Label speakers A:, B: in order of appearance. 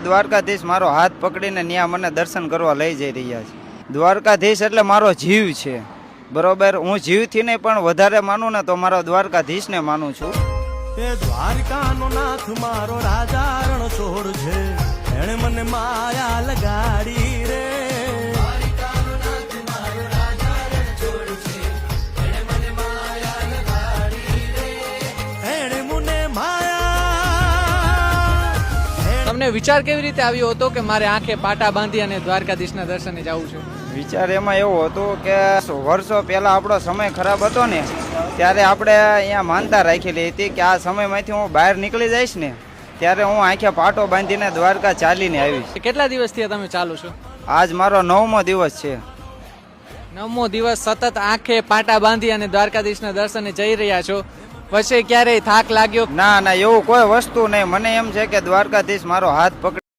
A: દ્વારકાધીશ મારો હાથ પકડીને ન્યા મને દર્શન કરવા લઈ જઈ રહ્યા છે. દ્વારકાધીશ એટલે મારો જીવ છે, બરોબર. હું જીવથી નહીં પણ વધારે માનું ને તો મારો દ્વારકાધીશને માનું છું.
B: એ દ્વારકાનો નાથ મારો રાજા રણછોડ છે, એણે મને માયા લગાડી રે.
C: તમને વિચાર કેવી રીતે આવ્યો હતો કે મારે આંખે પાટા બાંધી અને દ્વારકાધીશના દર્શને જવું છે?
A: વિચાર એમાં એવો હતો કે વર્ષો પહેલા આપણો સમય ખરાબ હતો ને, ત્યારે આપણે અહીંયા માનતા રાખેલી હતી કે આ સમયમાંથી હું બહાર નીકળી જઈશ ને ત્યારે હું આંખે પાટો બાંધીને દ્વારકા ચાલીને આવીશ.
C: કેટલા દિવસથી તમે ચાલુ છો?
A: આજ મારો 9મો દિવસ છે.
C: 9મો દિવસ સતત આંખે પાટા બાંધી અને દ્વારકાધીશના દર્શને જઈ રહ્યા છો. વચ્ચે ક્યારેય થાક લાગ્યો?
A: ના ના, એવું કોઈ વસ્તુ નહીં. મને એમ છે કે દ્વારકાધીશ મારો હાથ પકડી